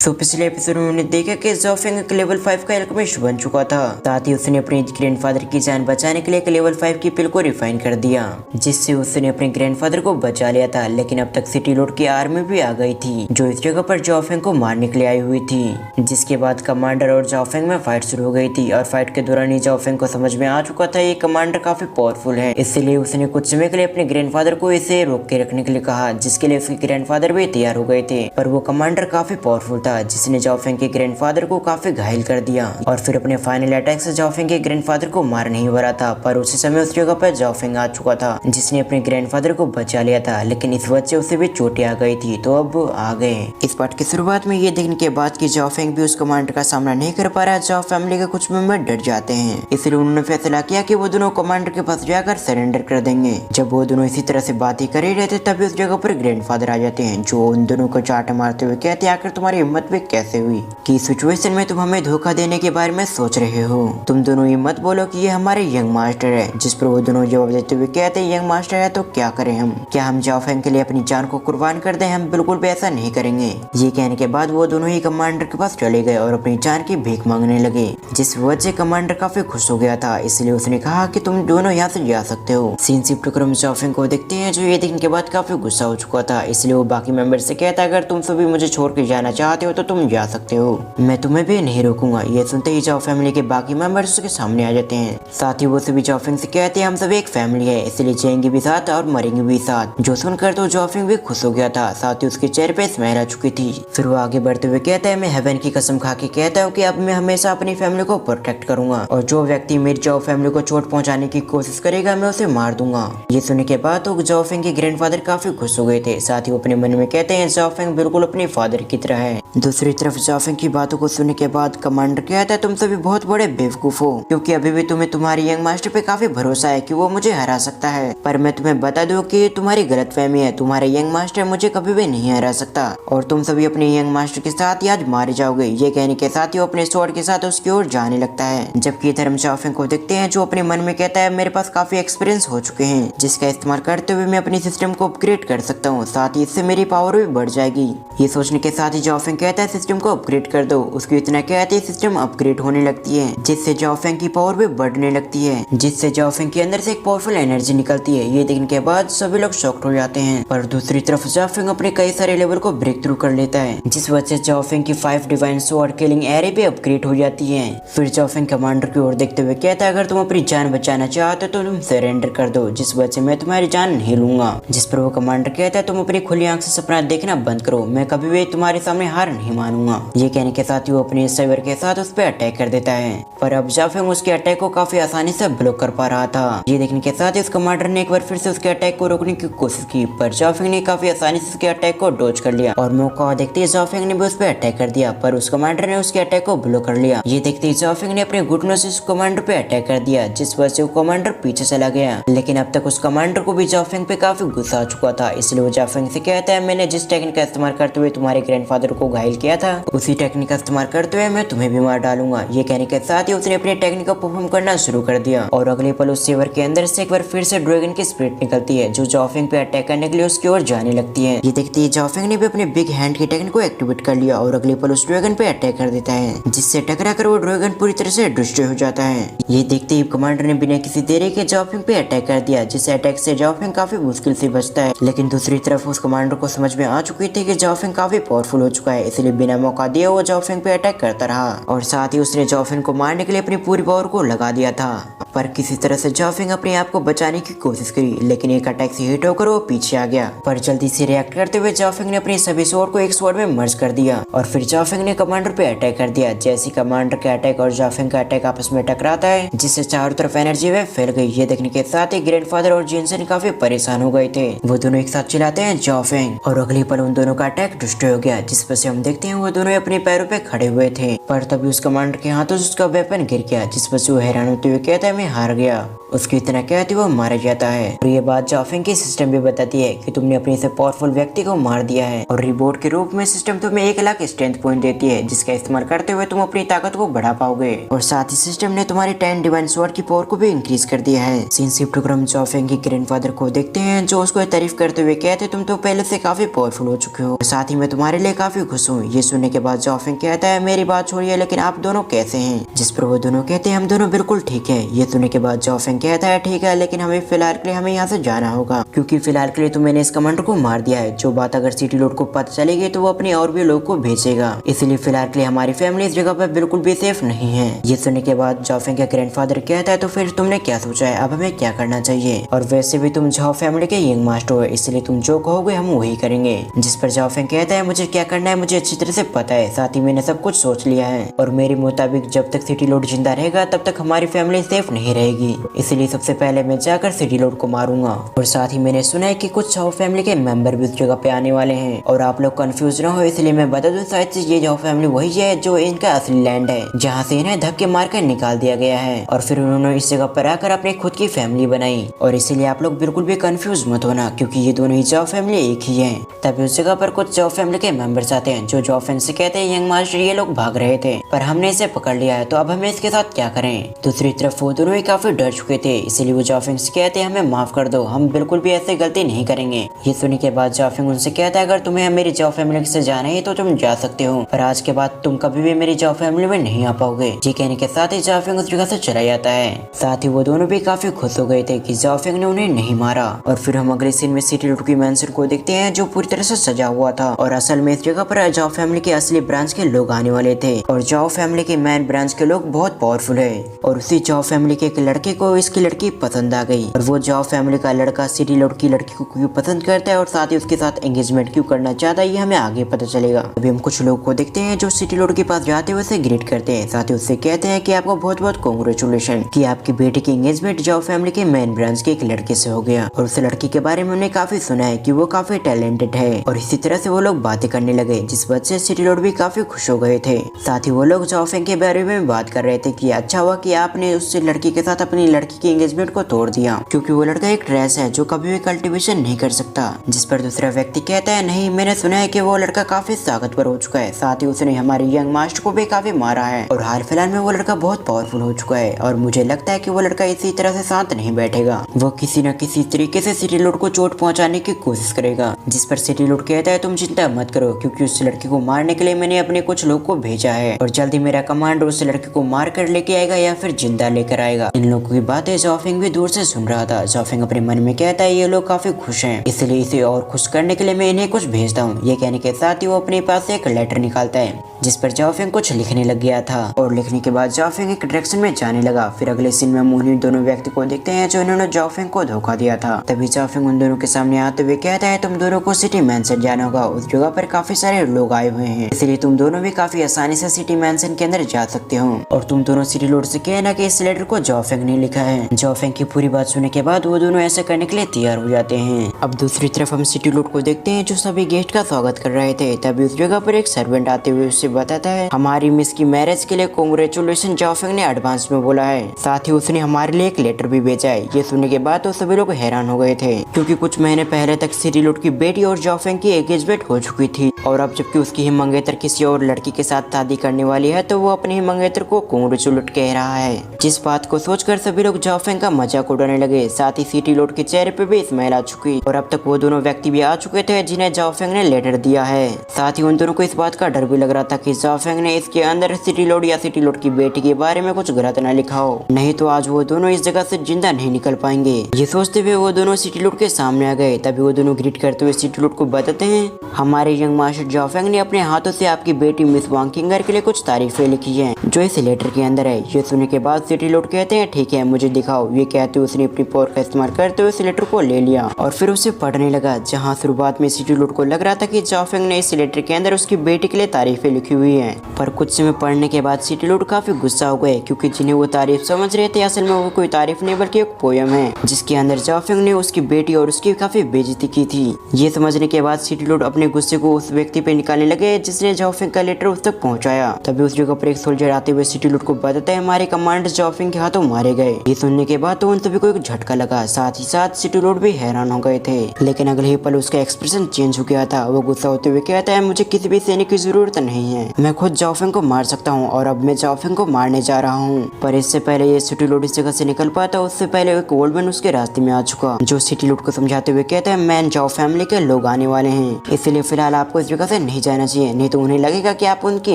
पिछले एपिसोड में उन्होंने देखा कि ज़ोफेंग एक लेवल 5 का अल्केमिस्ट बन चुका था। साथ ही उसने अपने ग्रैंडफादर की जान बचाने के लिए एक लेवल 5 की पिल को रिफाइन कर दिया, जिससे उसने अपने ग्रैंडफादर को बचा लिया था। लेकिन अब तक सिटी लॉर्ड की आर्मी भी आ गई थी, जो इस जगह पर ज़ोफेंग को मारने के लिए आई हुई थी। जिसके बाद कमांडर और ज़ोफेंग में फाइट शुरू हो गई थी और फाइट के दौरान ही ज़ोफेंग को समझ में आ चुका था ये कमांडर काफी पावरफुल है। इसलिए उसने कुछ समय के लिए अपने ग्रैंडफादर को इसे रोक के रखने के लिए कहा, जिसके लिए उसके ग्रैंडफादर भी तैयार हो गए थे। पर वो कमांडर काफी पावरफुल था, जिसने ज़ोफेंग के ग्रैंडफादर को काफी घायल कर दिया और फिर अपने फाइनल अटैक से ज़ोफेंग के ग्रैंडफादर को मार नहीं भरा था। पर उसी समय उस जगह पर ज़ोफेंग आ चुका था, जिसने अपने ग्रैंडफादर को बचा लिया था। लेकिन इस वजह से उसे भी चोटें आ गई थी, तो अब आ गए। इस पार्ट की शुरुआत में ये देखने के बाद कि ज़ोफेंग भी उस कमांडर का सामना नहीं कर पा रहा, ज़ो फैमिली के कुछ मेंबर डर जाते हैं। इसलिए उन्होंने फैसला किया कि वो दोनों कमांडर के पास जाकर सरेंडर कर देंगे। जब वो दोनों इसी तरह से बात ही कर ही रहे थे, तभी उस जगह पर ग्रैंडफादर आ जाते हैं, जो उन दोनों को चाट मारते हुए कहते हैं, आखिर तुम्हारी हिम्मत भी कैसे हुई कि सिचुएशन में तुम हमें धोखा देने के बारे में सोच रहे हो। तुम दोनों ये मत बोलो कि ये हमारे यंग मास्टर है। जिस पर वो दोनों जवाब देते हुए कहते हैं, यंग मास्टर है तो क्या करें हम? क्या हम ज़ोफेंग के लिए अपनी जान को कुर्बान कर दें? हम बिल्कुल भी ऐसा नहीं करेंगे। ये कहने के बाद वो दोनों ही कमांडर के पास चले गए और अपनी जान की भीख मांगने लगे, जिस वजह से कमांडर काफी खुश हो गया था। इसलिए उसने कहा कि तुम दोनों यहाँ से जा सकते हो। सीन शिफ्ट कर हम ज़ोफेंग को देखते हैं, जो ये देखने के बाद काफी गुस्सा हो चुका था। इसलिए वो बाकी मेंबर से कहता है, अगर तुम सभी मुझे छोड़ के जाना चाहते हो तो तुम जा सकते हो, मैं तुम्हें भी नहीं रोकूंगा। ये सुनते ही ज़ो फैमिली के बाकी मेंबर्स उसके सामने आ जाते हैं। साथ ही वो सभी ज़ोफेंग से कहते हैं, हम सब एक फैमिली है, इसलिए जिएंगे भी साथ और मरेंगे भी साथ। जो सुनकर तो ज़ोफेंग भी खुश हो गया था, साथ ही उसके चेहरे पे स्माइल आ चुकी थी। फिर वो आगे बढ़ते हुए कहता है, मैं हेवन की कसम खा के कहता हूँ कि अब मैं हमेशा अपनी फैमिली को प्रोटेक्ट करूंगा और जो व्यक्ति मेरी ज़ो फैमिली को चोट पहुंचाने की कोशिश करेगा, मैं उसे मार दूंगा। ये सुनने के बाद तो ज़ोफेंग के ग्रैंडफादर काफी खुश हो गए थे। साथ ही वो अपने मन में कहते हैं, ज़ोफेंग बिल्कुल अपने फादर की तरह है। दूसरी तरफ ज़ोफेंग की बातों को सुनने के बाद कमांडर कहता है, तुम सभी बहुत बड़े बेवकूफ हो, क्योंकि अभी भी तुम्हें तुम्हारी यंग मास्टर पे काफी भरोसा है कि वो मुझे हरा सकता है। पर मैं तुम्हें बता दूं कि तुम्हारी गलतफहमी है, तुम्हारे यंग मास्टर मुझे कभी भी नहीं हरा सकता और तुम सभी अपने यंग मास्टर के साथ ही आज मारे जाओगे। ये कहने के साथ ही वो अपने स्वॉर्ड के साथ उसकी ओर जाने लगता है। जबकि इधर हम ज़ोफेंग को देखते हैं, जो अपने मन में कहता है, मेरे पास काफी एक्सपीरियंस हो चुके हैं, जिसका इस्तेमाल करते हुए मैं अपनी सिस्टम को अपग्रेड कर सकता हूँ, साथ ही इससे मेरी पावर भी बढ़ जाएगी। ये सोचने के साथ ही ज़ोफेंग कहता है, सिस्टम को अपग्रेड कर दो। उसको इतना कहते ही सिस्टम अपग्रेड होने लगती है, जिससे ज़ोफेंग की पावर भी बढ़ने लगती है, जिससे ज़ोफेंग के अंदर से एक पावरफुल एनर्जी निकलती है। ये देखने के बाद सभी लोग शॉक्ड हो जाते हैं। पर दूसरी तरफ ज़ोफेंग अपने कई सारे लेवल को ब्रेक थ्रू कर लेता है, जिस वजह से ज़ोफेंग की 5 डिवाइन स्वॉर्ड किलिंग एरे भी अपग्रेड हो जाती है। फिर ज़ोफेंग कमांडर की ओर देखते हुए कहता है, अगर तुम अपनी जान बचाना चाहते हो तो तुम सरेंडर कर दो, जिस वजह से मैं तुम्हारी जान नहीं लूंगा। जिस पर वो कमांडर कहता है, तुम अपनी खुली आंख से सपना देखना बंद करो, मैं कभी भी तुम्हारे सामने हार नहीं मानूंगा। ये कहने के साथ ही वो अपने साइबर के साथ उस पर अटैक कर देता है, पर अब ज़ोफेंग उसके अटैक को काफी आसानी से ब्लॉक कर पा रहा था। ये देखने के साथ ही उस कमांडर ने एक बार फिर से उसके अटैक को रोकने की कोशिश की, पर ज़ोफेंग ने काफी आसानी से उसके अटैक को डॉज कर लिया और मौका देखते ही ज़ोफेंग ने भी उस पर अटैक कर दिया, पर उस कमांडर ने उसके अटैक को ब्लॉक कर लिया। ये देखते ही ज़ोफेंग ने अपने घुटनों से उस कमांडर पे अटैक कर दिया, जिस वजह से वो कमांडर पीछे चला गया। लेकिन अब तक उस कमांडर को भी ज़ोफेंग पे काफी गुस्सा आ चुका था, इसलिए वो ज़ोफेंग से कहता है, मैंने जिस टेक्निक का इस्तेमाल करते हुए तुम्हारे ग्रैंडफादर को घायल किया था, उसी टेक्निक का इस्तेमाल करते हुए मैं तुम्हें भी मार डालूंगा। ये कहने के साथ ही उसने अपने टेक्निक को परफॉर्म करना शुरू कर दिया और अगले पल उस सेवर के अंदर से एक बार फिर से ड्रैगन की स्पिरिट निकलती है, जो ज़ोफेंग पे अटैक करने के लिए उसकी ओर जाने लगती है। ये देखते ही ज़ोफेंग ने भी अपने बिग हैंड की टेक्निक को एक्टिवेट कर लिया और अगले पल उस ड्रैगन पे अटैक कर देता है, जिससे टकराकर वो ड्रैगन पूरी तरह से डिस्ट्रॉय हो जाता है। ये देखते ही कमांडर ने बिना किसी देरी के ज़ोफेंग पे अटैक कर दिया, जिस अटैक से ज़ोफेंग काफी मुश्किल से बचता है। लेकिन दूसरी तरफ उस कमांडर को समझ में आ चुकी थी कि ज़ोफेंग काफी पावरफुल हो चुका है, इसलिए बिना मौका दिए वो ज़ोफेंग पे अटैक करता रहा और साथ ही उसने ज़ोफेंग को मारने के लिए अपनी पूरी पावर को लगा दिया था। पर किसी तरह से ज़ोफेंग अपने आप को बचाने की कोशिश करी, लेकिन एक अटैक से हिट होकर वो पीछे आ गया। पर जल्दी से रिएक्ट करते हुए ज़ोफेंग ने अपने सभी स्वॉर्ड को एक स्वॉर्ड में मर्ज कर दिया और फिर ज़ोफेंग ने कमांडर पे अटैक कर दिया। जैसे कमांडर का अटैक और ज़ोफेंग का अटैक आपस में टकराता है, जिससे चारों तरफ एनर्जी वेव फैल गई। ये देखने के साथ ही ग्रैंडफादर और जेनसेन काफी परेशान हो गए थे। वो दोनों एक साथ चिल्लाते हैं ज़ोफेंग और अगले पल उन दोनों का अटैक डिस्ट्रॉय हो गया, जिस पर से हम देखते हैं वो दोनों अपने पैरों पे खड़े हुए थे। पर तभी उस कमांडर के हाथों से उसका वेपन गिर गया, जिस पर से वो हैरान होते हुए कहता है, मैं हार गया। उसकी इतना कहते वो मारा जाता है। और ये बात जाफिंग की सिस्टम भी बताती है कि तुमने अपने से पावरफुल व्यक्ति को मार दिया है और रिवॉर्ड के रूप में सिस्टम तुम्हें 1 लाख स्ट्रेंथ पॉइंट देती है, जिसका इस्तेमाल करते हुए तुम अपनी ताकत को बढ़ा पाओगे। और साथ ही सिस्टम ने तुम्हारी 10 डिवाइन स्वॉर्ड की पावर को भी इंक्रीज कर दिया है। सीन शिफ्ट कर हम जाफिंग के ग्रैंडफादर को देखते हैं, जो उसको तारीफ करते हुए कहते तुम तो पहले से काफी पावरफुल हो चुके हो, साथ ही मैं तुम्हारे लिए काफी खुश हूँ। ये सुनने के बाद जाफिंग कहता है मेरी बात छोड़िए, लेकिन आप दोनों कैसे हैं? जिस पर वो दोनों कहते हैं हम दोनों बिल्कुल ठीक है। ये सुनने के बाद जाफिंग कहता है ठीक है, लेकिन हमें फिलहाल के लिए हमें यहाँ से जाना होगा, क्योंकि फिलहाल के लिए तो मैंने इस कमांडर को मार दिया है। जो बात अगर सिटी लॉर्ड को पता चलेगी तो वो अपने और भी लोग को भेजेगा, इसलिए फिलहाल के लिए हमारी फैमिली इस जगह पर बिल्कुल भी सेफ नहीं है। ये सुनने के बाद जाफिंग का ग्रैंडफादर कहता है तो फिर तुमने क्या सोचा है, अब हमें क्या करना चाहिए? और वैसे भी तुम जाओ फैमिली के यंग मास्टर हो, इसलिए तुम जो कहोगे हम वही करेंगे। जिस पर जाफिंग कहता है मुझे क्या करना है मुझे अच्छी तरह से पता है, साथ ही मैंने सब कुछ सोच लिया है और मेरे मुताबिक जब तक सिटी लॉर्ड जिंदा रहेगा तब तक हमारी फैमिली सेफ नहीं रहेगी, इसलिए सबसे पहले मैं जाकर सिटी लॉर्ड को मारूंगा। और साथ ही मैंने सुना है कि कुछ जाओ फैमिली के मेंबर भी उस जगह पे आने वाले हैं और आप लोग कंफ्यूज ना हो इसलिए मैं बता दूं, शायद से ये जाओ फैमिली वही है जो इनका असली लैंड है, जहाँ से इन्हें धक्के मारकर निकाल दिया गया है और फिर उन्होंने इस जगह पर आकर अपनी खुद की फैमिली बनाई। और इसीलिए आप लोग बिल्कुल भी कंफ्यूज मत होना, क्योंकि ये दोनों ही जाओ फैमिली एक ही है। तभी उस जगह पर कुछ जाओ फैमिली के मेंबर्स आते हैं, जो जाओ फैमिली से कहते हैं यंग मास्टर ये लोग भाग रहे थे पर हमने इसे पकड़ लिया है, तो अब हमें इसके साथ क्या करें? दूसरी तरफ वो दोनों ही काफी डर चुके थे, इसलिए वो जाफिंग से कहते हैं हमें माफ कर दो, हम बिल्कुल भी ऐसे गलती नहीं करेंगे। ये सुनने के बाद जाफिंग उनसे कहता है अगर तुम्हें मेरी जाओ फैमिली से जाना है तो तुम जा सकते हो, पर आज के बाद तुम कभी भी मेरी जाओ फैमिली में नहीं आ पाओगे। ये कहने के साथ ही जाफिंग उस जगह से चला जाता है। साथ ही वो दोनों भी काफी खुश हो गए थे कि जाफिंग ने उन्हें नहीं मारा। और फिर हम अगले सीन में सिटी लॉर्ड की मैंशन को देखते हैं, जो पूरी तरह से सजा हुआ था और असल में इस जगह पर जाओ फैमिली के असली ब्रांच के लोग आने वाले थे और जाओ फैमिली के मेन ब्रांच के लोग बहुत पावरफुल है। और उसी जाओ फैमिली के एक लड़के को इसकी लड़की पसंद आ गई और वो जाओ फैमिली का लड़का सिटी लॉर्ड की लड़की को क्यों पसंद करता है और साथ ही उसके साथ एंगेजमेंट क्यों करना चाहता है, ये हमें आगे पता चलेगा। अभी हम कुछ लोग को देखते हैं जो सिटी लॉर्ड के पास जाते हुए उसे ग्रीट करते हैं, साथ ही उससे कहते हैं कि आपको बहुत बहुत कांग्रेचुलेशन कि आपकी बेटी की एंगेजमेंट जाओ फैमिली के मेन ब्रांच के एक लड़के से हो गया। और उस लड़की के बारे में हमने काफी सुना है कि वो काफी टैलेंटेड है और इसी तरह से वो लोग बातें करने लगे, जिस वजह से सिटी लॉर्ड भी काफी खुश हो गए थे। साथ ही वो लोग जाओ फैंग के बारे में बात कर रहे थे कि अच्छा हुआ कि आपने उस लड़की के साथ अपनी लड़की की एंगेजमेंट को तोड़ दिया, क्योंकि वो लड़का एक ट्रेस है जो कभी भी कल्टीवेशन नहीं कर सकता। जिस पर दूसरा व्यक्ति कहता है नहीं, मैंने सुना है कि वो लड़का काफी ताकतवर हो चुका है, साथ ही उसने हमारे यंग मास्टर को भी काफी मारा है और हाल फिलहाल में वो लड़का बहुत पावरफुल हो चुका है और मुझे लगता है कि वो लड़का इसी तरह से शांत नहीं बैठेगा, वो किसी न किसी तरीके से सिटी लॉर्ड को चोट पहुंचाने की कोशिश करेगा। जिस पर सिटी लॉर्ड कहता है तुम चिंता मत करो, क्योंकि उस लड़की को मारने के लिए मैंने अपने कुछ लोग को भेजा है और जल्दी मेरा कमांडर उस लड़की को मार कर लेके आएगा या फिर जिंदा लेकर आएगा। इन लोगों की बातें जाफिंग भी दूर से सुन रहा था। जाफिंग अपने मन में कहता है ये लोग काफी खुश हैं, इसलिए इसे और खुश करने के लिए मैं इन्हें कुछ भेजता हूँ। ये कहने के साथ ही वो अपने पास से एक लेटर निकालता है जिस पर जाफिंग कुछ लिखने लग गया था और लिखने के बाद जाफिंग एक डायरेक्शन में जाने लगा। फिर अगले सीन में हम उन्हीं दोनों व्यक्ति को देखते हैं जो इन्होंने जाफिंग को धोखा दिया था। तभी जाफिंग उन दोनों के सामने आते हुए कहता है तुम दोनों को सिटी मैंशन जाना होगा, उस जगह पर काफी सारे लोग आए हुए हैं, इसलिए तुम दोनों भी काफी आसानी से सिटी मैंशन के अंदर जा सकते हो और तुम दोनों सिटी लॉर्ड से कहना कि इस लेटर को जाफिंग ने लिखा है। जाफिंग की पूरी बात सुनने के बाद वो दोनों ऐसा करने के लिए तैयार हो जाते हैं। अब दूसरी तरफ हम सिटी लॉर्ड को देखते हैं जो सभी गेस्ट का स्वागत कर रहे थे। तभी उस जगह पर एक सर्वेंट आते हुए उससे बताता है हमारी मिस की मैरिज के लिए कांग्रेचुलेशन जाफिंग ने एडवांस में बोला है, साथ ही उसने हमारे लिए एक लेटर भी भेजा है। ये सुनने के बाद तो सभी लोग हैरान हो गए थे, क्योंकि कुछ महीने पहले तक सिटी लॉर्ड की बेटी और जाफिंग की एंगेजमेंट हो चुकी थी और अब जबकि उसकी ही मंगेतर किसी और लड़की के साथ शादी करने वाली है तो वो अपनी ही मंगेतर को कांग्रेचुलेट कह रहा है। जिस बात को सोचकर सभी लोग जाफिंग का मजाक उड़ाने लगे। साथ ही सिटी लॉर्ड के चेहरे पे भी स्माइल आ चुकी और अब तक वो दोनों व्यक्ति भी आ चुके थे जिन्हें जाफिंग ने लेटर दिया है। साथ ही उन दोनों को इस बात का डर भी लग रहा था कि जाफिंग ने इसके अंदर सिटी लॉर्ड या सिटी लॉर्ड की बेटी के बारे में कुछ गलत ना लिखा हो, नहीं तो आज वो दोनों इस जगह से जिंदा नहीं निकल पाएंगे। ये सोचते हुए वो दोनों सिटी लॉर्ड के सामने आ गए। तभी वो दोनों ग्रीट करते हुए सिटी लॉर्ड को बताते हैं हमारे यंग मास्टर जाफिंग ने अपने हाथों से आपकी बेटी मिस वांग किंगर के लिए कुछ तारीफें लिखी हैं जो इस लेटर के अंदर है। ये सुनने के बाद सिटी लॉर्ड कहते हैं ठीक है मुझे दिखाओ। ये कहते हुए उसने अपनी पावर का इस्तेमाल करते हुए इस लेटर को ले लिया और फिर उसे पढ़ने लगा, जहाँ शुरुआत में सिटी लॉर्ड को लग रहा था कि जाफिंग ने इस लेटर के अंदर उसकी बेटी के लिए तारीफें लिखी हुई है, पर कुछ समय पढ़ने के बाद सिटी लॉर्ड काफी गुस्सा हो गए, क्योंकि जिन्हें वो तारीफ समझ रहे थे असल में वो कोई तारीफ नहीं बल्कि एक पोयम है जिसके अंदर जाफिंग ने उसकी बेटी और उसकी काफी बेइज्जती की थी। ये समझने के बाद सिटी लॉर्ड अपने गुस्से को उस व्यक्ति पे निकालने लगे जिसने जाफिंग का लेटर उस तक पहुंचाया। तभी उस जगह पर एक सोल्जर आते हुए सिटी लॉर्ड को बताता है हमारे कमांडर जाफिंग के हाथ हाथों मारे गए। ये सुनने के बाद तो उन सभी को एक झटका लगा, साथ ही साथ सिटी लॉर्ड भी हैरान हो गए थे। लेकिन अगले ही पल उसका एक्सप्रेशन चेंज हो गया था। वो गुस्सा होते हुए कहता है, मुझे किसी भी सैनिक की जरूरत नहीं है, मैं खुद जाओ फेंग को मार सकता हूँ और अब मैं जाओ फेंग को मारने जा रहा हूँ। पर इससे पहले ये सिटी लॉर्ड इस जगह से निकल पाता, उससे पहले एक ओल्ड मैन उसके रास्ते में आ चुका, जो सिटी लॉर्ड को समझाते हुए कहता है, मैन जाओ फैमिली के लोग आने वाले हैं, इसलिए फिलहाल आपको इस जगह से नहीं जाना चाहिए, नहीं तो उन्हें लगेगा कि आप उनकी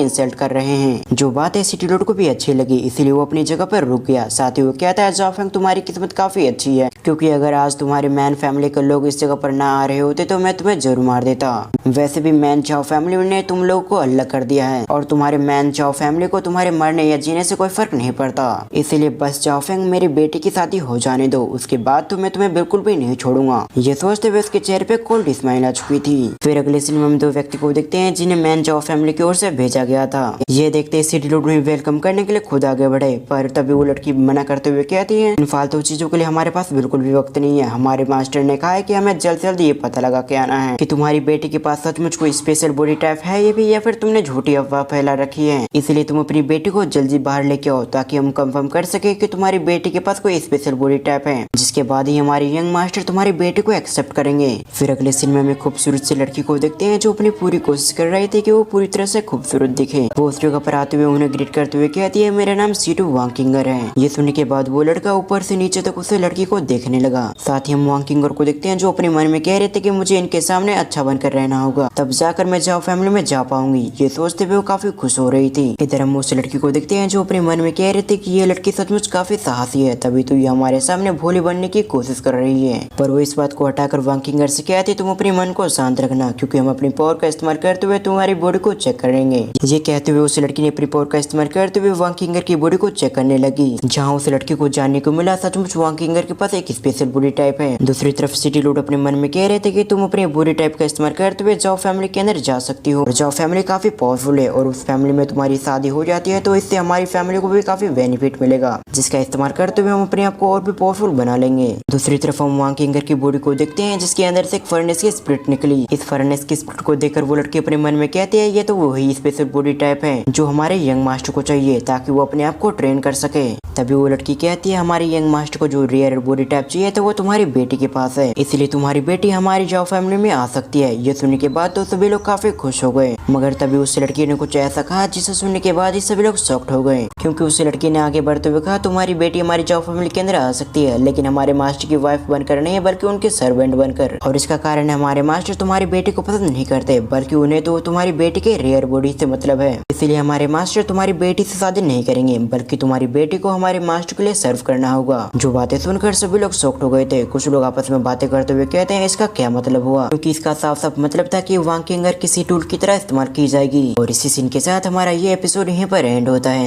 इंसल्ट कर रहे हैं। जो बात है सिटी लॉर्ड को भी अच्छी लगी, इसलिए वो अपनी जगह पर रुक गया। साथ ही वो कहता है, जाओ फेंग तुम्हारी किस्मत काफी अच्छी है, क्योंकि अगर आज तुम्हारे मैन फैमिली के लोग इस जगह पर ना आ रहे होते तो मैं तुम्हें जरूर मार देता। वैसे भी मैन जाओ फैमिली ने तुम लोगों को अलग कर दिया है और तुम्हारे मैन जाओ फैमिली को तुम्हारे मरने या जीने से कोई फर्क नहीं पड़ता, इसीलिए बस जाओ फेंग मेरी बेटी की शादी हो जाने दो, उसके बाद तो मैं तुम्हें बिल्कुल भी नहीं छोड़ूंगा। ये सोचते हुए उसके चेहरे पे कोल्ड स्माइल आ चुकी थी। फिर अगले सीन में हम दो व्यक्ति को देखते हैं जिन्हें मैन जाओ फैमिली की ओर से भेजा गया था। ये देखते सिटी लॉर्ड में वेलकम करने के लिए खुद आगे बढ़े, पर तभी वो लड़की मना करते हुए कहती है, इन फालतू चीजों के लिए हमारे पास बिल्कुल भी वक्त नहीं है। हमारे मास्टर ने कहा है कि हमें जल्द से जल्द ये पता लगा के आना है कि तुम्हारी बेटी के पास सचमुच कोई स्पेशल बॉडी टाइप है ये भी, या फिर तुमने झूठी अफवाह फैला रखी है, इसलिए तुम अपनी बेटी को जल्दी बाहर लेके आओ ताकि हम कंफर्म कर सके कि तुम्हारी बेटी के पास कोई स्पेशल बॉडी टाइप है, जिसके बाद ही हमारे यंग मास्टर तुम्हारी बेटी को एक्सेप्ट करेंगे। फिर अगले सीन में हमें खूबसूरत सी लड़की को देखते हैं जो अपनी पूरी कोशिश कर रही थी कि वो पूरी तरह से खूबसूरत दिखे। वो उस जगह पर आते हुए उन्हें ग्रीट करते हुए कहती है, मेरा नाम सीटू वांकिंगर है। ये सुनने के बाद वो लड़का ऊपर से नीचे तक उस लड़की को देखने लगा। साथ ही हम वांकिंगर को देखते हैं जो अपने मन में कह रहे थे कि मुझे इनके सामने अच्छा बनकर रहना होगा, तब जाकर मैं जाओ फैमिली में जा पाऊंगी। ये सोचते हुए वो काफी खुश हो रही थी। इधर हम उस लड़की को देखते हैं जो अपने मन में कह रहे थे कि ये लड़की सचमुच काफी साहसी है, तभी तो ये हमारे सामने भोली बनने की कोशिश कर रही है। पर वो इस बात को हटाकर वांकिंगर से कहती, तुम अपने मन को शांत रखना, क्योंकि हम अपनी पावर का इस्तेमाल करते हुए तुम्हारी बॉडी को चेक करेंगे। ये कहते हुए उस लड़की ने अपनी पावर का इस्तेमाल करते हुए वांकिंगर की बॉडी को चेक करने लगी, जहाँ उस लड़की को जानने को मिला सचमुच वांकिंगर के पास एक स्पेशल बॉडी टाइप है। दूसरी तरफ सिटी लॉर्ड अपने मन में कह रहे थे कि तुम अपनी बॉडी टाइप का इस्तेमाल करते हुए जाओ फैमिली के अंदर जा सकती हो। जाओ फैमिली काफी पावरफुल है और उस फैमिली में तुम्हारी शादी हो जाती है तो इससे हमारी फैमिली को भी काफी बेनिफिट मिलेगा, जिसका इस्तेमाल करते हुए हम अपने आप को और भी पावरफुल बना लेंगे। दूसरी तरफ हम वांकिंगर की बॉडी को देखते हैं जिसके अंदर से एक फर्नेस की स्पिरिट निकली। इस फर्नेस की स्पिरिट को देखकर वो लड़के अपने मन में कहते हैं, ये तो वही स्पेशल बॉडी टाइप है जो हमारे यंग मास्टर को चाहिए ताकि वो अपने आप को ट्रेन कर सके। तभी वो लड़की कहती है, हमारे यंग मास्टर को जो रेयर बॉडी टाइप चाहिए तो वो तुम्हारी बेटी के पास है, इसलिए तुम्हारी बेटी हमारी जाओ फैमिली में आ सकती है। ये सुनने के बाद तो सभी लोग काफी खुश हो गए, मगर तभी उस लड़की ने कुछ ऐसा कहा जिसे सुनने के बाद ही सभी लोग शॉक्ड हो गए, क्योंकि उस लड़की ने आगे बढ़ते हुए कहा, तुम्हारी बेटी हमारी जाओ फैमिली के अंदर आ सकती है, लेकिन हमारे मास्टर की वाइफ बनकर नहीं बल्कि उनके सर्वेंट बनकर, और इसका कारण है हमारे मास्टर तुम्हारी बेटी को पसंद नहीं करते, बल्कि उन्हें तो तुम्हारी बेटी के रेयर बॉडी से मतलब है, इसलिए हमारे मास्टर तुम्हारी बेटी से शादी नहीं करेंगे, बल्कि तुम्हारी बेटी को हमारे मास्टर के लिए सर्व करना होगा। जो बातें सुनकर सभी लोग शॉक्ड हो गए थे। कुछ लोग आपस में बातें करते हुए कहते हैं, इसका क्या मतलब हुआ, क्योंकि इसका साफ साफ मतलब था कि वांकिंगर किसी टूल की तरह इस्तेमाल की जाएगी। और इसी सीन के साथ हमारा ये एपिसोड यहीं पर एंड होता है।